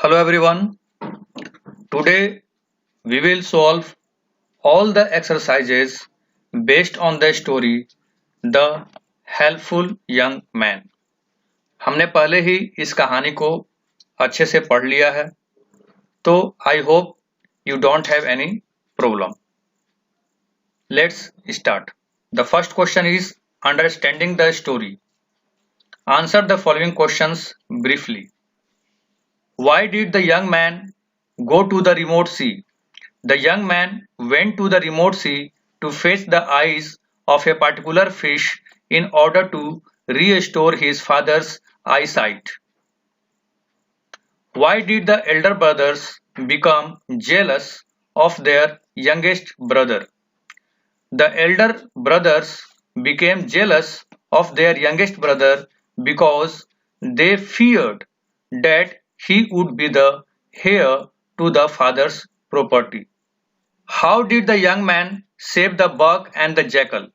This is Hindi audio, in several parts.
Hello everyone. Today we will solve all the exercises based on the story The Helpful Young Man. हमने पहले ही इस कहानी को अच्छे से पढ़ लिया है, तो I hope you don't have any problem. Let's start. The first question is understanding the story. Answer the following questions briefly. Why did the young man go to the remote sea? The young man went to the remote sea to fetch the eyes of a particular fish in order to restore his father's eyesight. Why did the elder brothers become jealous of their youngest brother? The elder brothers became jealous of their youngest brother because they feared that he would be the heir to the father's property. How did the young man save the buck and the jackal?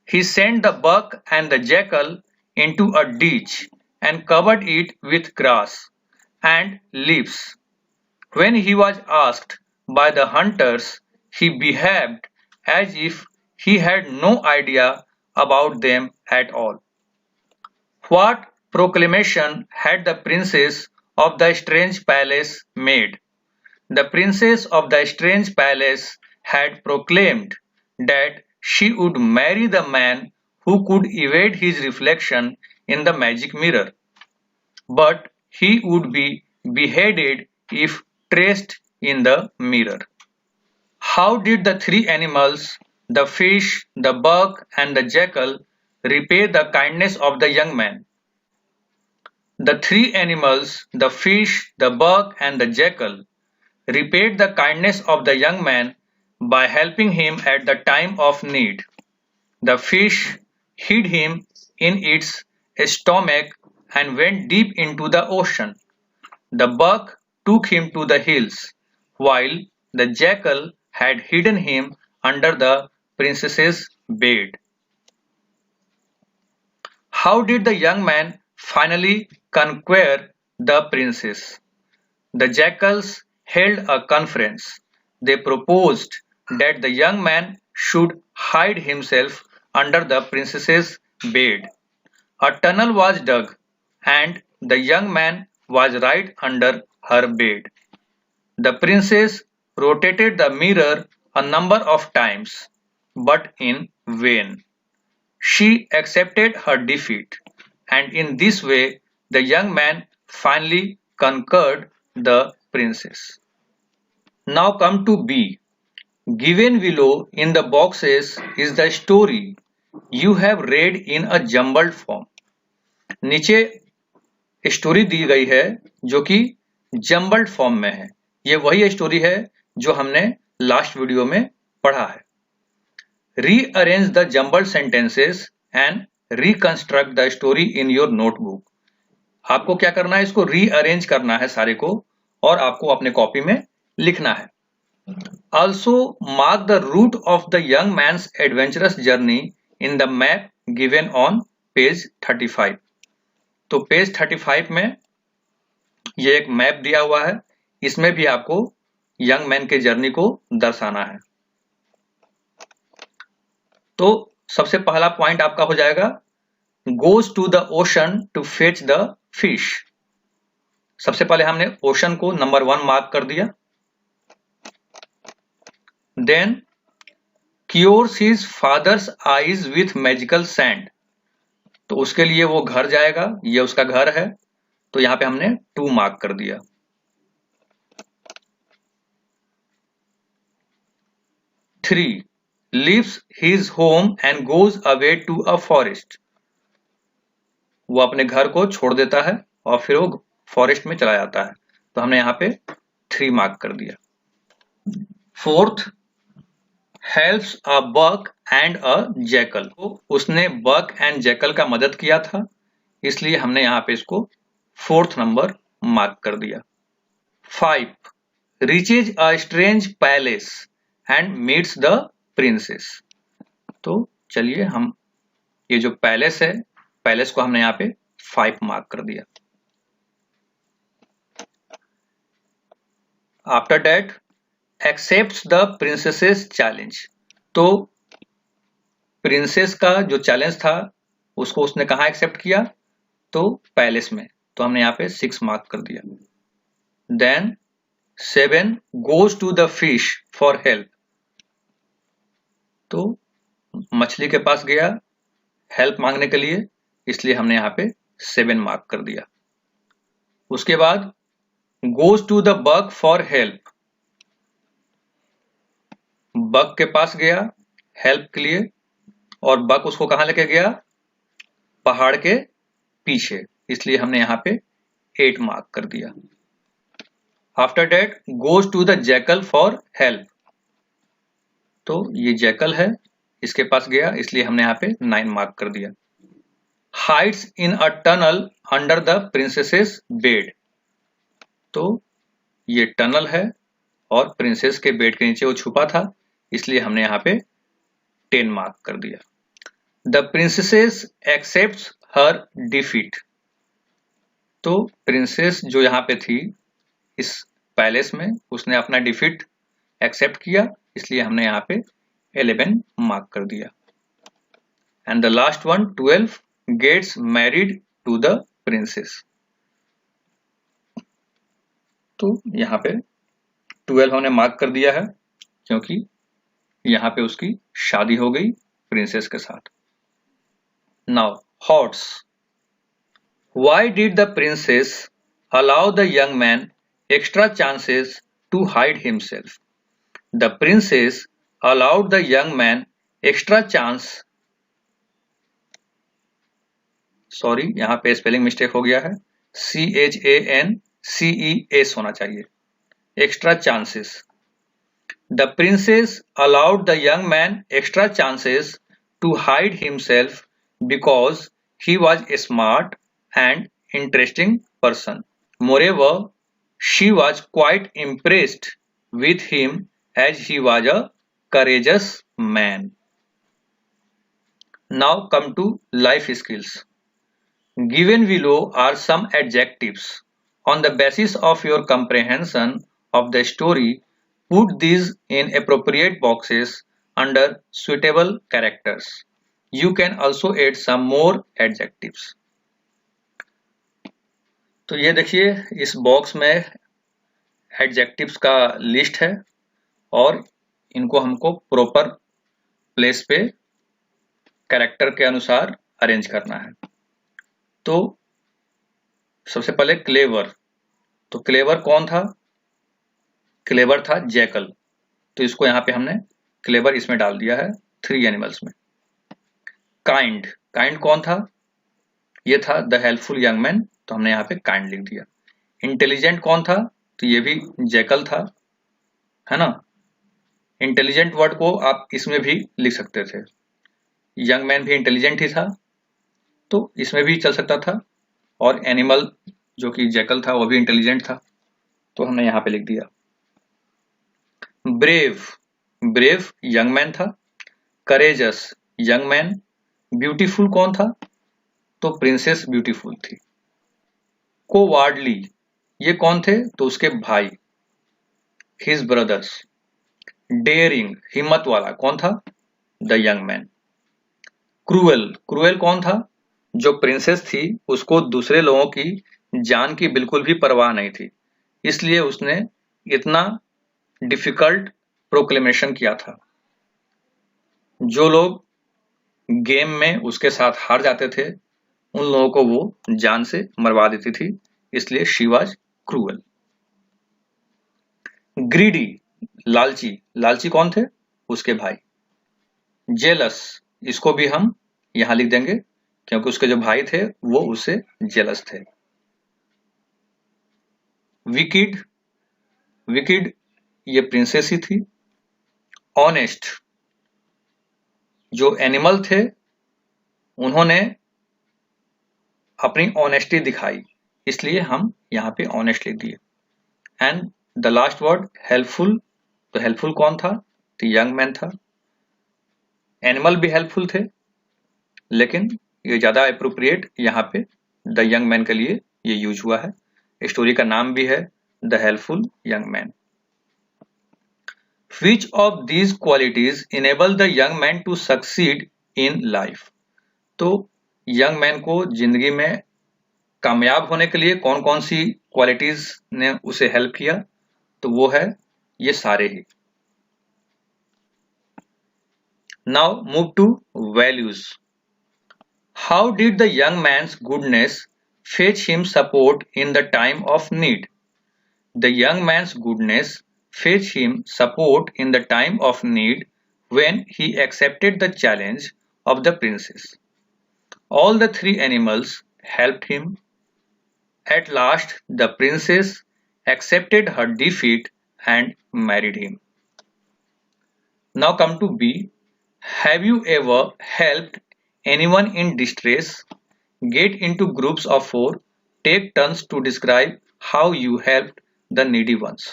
He sent the buck and the jackal into a ditch and covered it with grass and leaves. When he was asked by the hunters, he behaved as if he had no idea about them at all. What proclamation had the princess of the strange palace made? The princess of the strange palace had proclaimed that she would marry the man who could evade his reflection in the magic mirror, but he would be beheaded if traced in the mirror. How did the three animals, the fish, the buck, and the jackal, repay the kindness of the young man? The three animals, the fish, the buck, and the jackal, repaid the kindness of the young man by helping him at the time of need. The fish hid him in its stomach and went deep into the ocean. The buck took him to the hills, while the jackal had hidden him under the princess's bed. How did the young man finally conquer the princess? The jackals held a conference. They proposed that the young man should hide himself under the princess's bed. A tunnel was dug, and the young man was right under her bed. The princess rotated the mirror a number of times, but in vain. She accepted her defeat, and in this way the young man finally conquered the princess. Now come to B. Given below in the boxes is the story you have read in a jumbled form. नीचे स्टोरी दी गई है जो कि जम्बल्ड फॉर्म में है. ये वही स्टोरी है जो हमने लास्ट वीडियो में पढ़ा है. Rearrange the jumbled sentences and reconstruct the story in your notebook. आपको क्या करना है, इसको रीअरेंज करना है सारे को और आपको अपने कॉपी में लिखना है. Also mark the route of the young man's adventurous journey in the map given on page 35. तो पेज 35 में ये एक मैप दिया हुआ है, इसमें भी आपको यंग मैन के जर्नी को दर्शाना है. तो सबसे पहला पॉइंट आपका हो जाएगा goes to the ocean to fetch the fish. सबसे पहले हमने ओशन को नंबर 1 मार्क कर दिया. Then cures his father's eyes with magical sand. तो उसके लिए वो घर जाएगा, ये उसका घर है, तो यहां पे हमने 2 मार्क कर दिया. 3 leaves his home and goes away to a forest. वो अपने घर को छोड़ देता है और फिर वो फॉरेस्ट में चला जाता है, तो हमने यहाँ पे 3 मार्क कर दिया. 4th helps a buck and a jackal. तो उसने बक एंड जैकल का मदद किया था, इसलिए हमने यहाँ पे इसको 4th नंबर मार्क कर दिया. 5 reaches a strange palace and meets the princess. तो चलिए हम ये जो पैलेस है, पैलेस को हमने यहाँ पे 5 मार्क कर दिया. After that accepts the princesses challenge. तो प्रिंसेस का जो चैलेंज था उसको उसने कहाँ एक्सेप्ट किया? तो पैलेस में। तो हमने यहाँ पे 6 मार्क कर दिया। Then 7 goes to the fish for help. तो मछली के पास गया हेल्प मांगने के लिए, इसलिए हमने यहाँ पे 7 मार्क कर दिया। उसके बाद goes to the bug for help. Bug के पास गया हेल्प के लिए, और बग उसको कहाँ लेके गया? पहाड़ के पीछे, इसलिए हमने यहाँ पे 8 मार्क कर दिया। After that goes to the jackal for help. तो ये जैकल है, इसके पास गया, इसलिए हमने यहाँ पे 9 मार्क कर दिया। Hides in a tunnel under the princess's bed. तो ये टनल है और प्रिंसेस के बेड के नीचे वो छुपा था, इसलिए हमने यहाँ पे 10 मार्क कर दिया। The princesses accepts her defeat. तो प्रिंसेस जो यहाँ पे थी इस पैलेस में, उसने अपना डिफीट एक्सेप्ट किया, इसलिए हमने यहाँ पे 11 मार्क कर दिया। And the last one 12 gets married to the princess. तो यहाँ पे 12 हमने मार्क कर दिया है क्योंकि यहाँ पे उसकी शादी हो गई प्रिंसेस के साथ। Now hots. Why did the princess allow the young man extra chances to hide himself? The princess allowed the young man extra chance. Sorry, यहाँ पे स्पेलिंग मिस्टेक हो गया है, CHANCES होना चाहिए, extra chances. The princess allowed the young man extra chances to hide himself because he was smart and interesting person. Moreover, she was quite impressed with him as he was a courageous man. Now come to life skills. Given below are some adjectives. On the basis of your comprehension of the story, put these in appropriate boxes under suitable characters. You can also add some more adjectives. तो ये देखिए इस बॉक्स में एडजेक्टिव्स का लिस्ट है और इनको हमको प्रॉपर प्लेस पे कैरेक्टर के अनुसार अरेंज करना है। तो सबसे पहले क्लेवर। तो क्लेवर कौन था? क्लेवर था जैकल। तो इसको यहाँ पे हमने क्लेवर इसमें डाल दिया है 3 एनिमल्स में। काइंड, काइंड कौन था? ये था द हेल्पफुल यंग मैन, तो हमने यहाँ पे काइंड लिख दिया। इंटेलिजेंट कौन था? तो ये भी जैकल था, है ना। इंटेलिजेंट वर्ड को आप इसमें भी लिख सकते थे, यंग मैन भी इंटेलिजेंट ही था तो इसमें भी चल सकता था, और एनिमल जो कि जैकल था वो भी इंटेलिजेंट था, तो हमने यहाँ पे लिख दिया। ब्रेव, ब्रेव यंग मैन था। Courageous young man. ब्यूटीफुल कौन था? तो प्रिंसेस ब्यूटीफुल थी। कोवार्डली ये कौन थे? तो उसके भाई, हिज ब्रदर्स। डेयरिंग हिम्मत वाला कौन था? The young man. Cruel, cruel कौन था? जो प्रिंसेस थी उसको दूसरे लोगों की जान की बिल्कुल भी परवाह नहीं थी, इसलिए उसने इतना डिफिकल्ट प्रोक्लेमेशन किया था। जो लोग गेम में उसके साथ हार जाते थे उन लोगों को वो जान से मरवा देती थी, इसलिए शी वाज क्रूअल। ग्रीडी लालची, लालची कौन थे? उसके भाई। जेलस, इसको भी हम यहां लिख देंगे क्योंकि उसके जो भाई थे वो उससे जेलस थे। विकिड, विकिड ये प्रिंसेस ही थी। ऑनेस्ट, जो एनिमल थे उन्होंने अपनी ऑनेस्टी दिखाई, इसलिए हम यहाँ पे ऑनेस्ट लिख दिए। And the last word helpful, तो हेल्पफुल कौन था? तो यंग मैन था। एनिमल भी हेल्पफुल थे, लेकिन ये ज्यादा अप्रोप्रिएट यहाँ पे द यंग मैन के लिए ये यूज हुआ है। स्टोरी का नाम भी है the helpful young man. Which of these qualities enable the young man to succeed in life? तो यंग मैन को जिंदगी में कामयाब होने के लिए कौन कौन सी क्वालिटीज ने उसे हेल्प किया? तो वो है ये सारे ही. Now move to values. How did the young man's goodness fetch him support in the time of need? The young man's goodness fetched him support in the time of need when he accepted the challenge of the princess. All the three animals helped him. At last, the princess accepted her defeat and married him. Now come to B. Have you ever helped anyone in distress? Get into groups of 4. Take turns to describe how you helped the needy ones.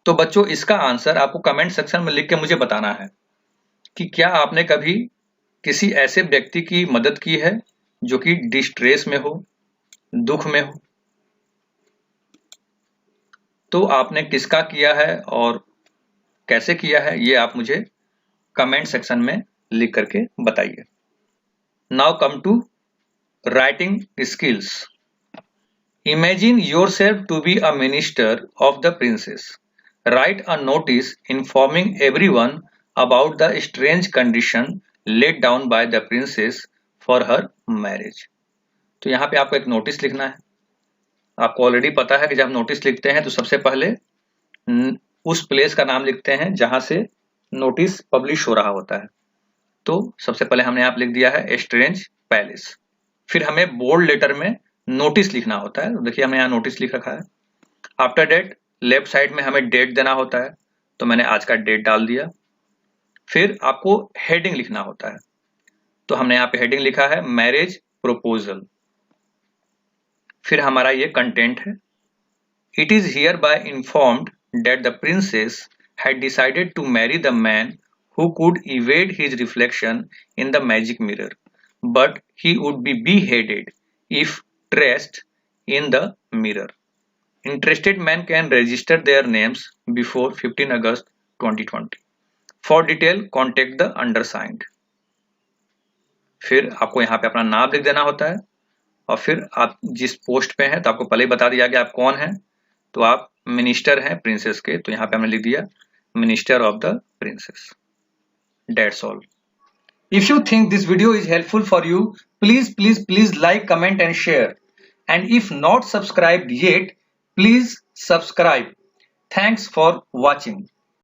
तो बच्चों इसका आंसर आपको कमेंट सेक्शन में लिख के मुझे बताना है कि क्या आपने कभी किसी ऐसे व्यक्ति की मदद की है जो कि डिस्ट्रेस में हो, दुख में हो. तो आपने किसका किया है और कैसे किया है ये आप मुझे कमेंट सेक्शन में लिख करके बताइए. Now come to writing skills. Imagine yourself to be a minister of the princess. Write a notice informing everyone about the strange condition laid down by the princess for her marriage. तो यहाँ पे आपको एक नोटिस लिखना है. आपको ऑलरेडी पता है कि जब नोटिस लिखते हैं तो सबसे पहले उस प्लेस का नाम लिखते हैं जहां से नोटिस पब्लिश हो रहा होता है. तो सबसे पहले हमने यहाँ लिख दिया है स्ट्रेंज पैलेस. फिर हमें बोल्ड लेटर में नोटिस लिखना होता है. देखिए हमने यहाँ नोटिस लिख रखा है. आफ्टर डेट लेफ्ट साइड में हमें डेट देना होता है, तो मैंने आज का डेट डाल दिया. फिर आपको हेडिंग लिखना होता है, तो हमने यहाँ पे हेडिंग लिखा है मैरिज प्रपोजल. फिर हमारा ये कंटेंट है. It is here bye informed that the princess had decided to marry the man who could evade his reflection in the magic mirror, but he would be beheaded if traced in the mirror. Interested men can register their names before 15 August 2020. For detail, contact the undersigned. फिर आपको यहाँ पे अपना नाम लिख देना होता है और फिर आप जिस पोस्ट पे हैं तो आपको पहले ही बता दिया गया आप कौन हैं. तो आप मिनिस्टर हैं प्रिंसेस के, तो यहाँ पे हमने लिख दिया minister of the princess. That's all. If you think this video is helpful for you, please like, comment and share. And if not subscribed yet, please subscribe. Thanks for watching.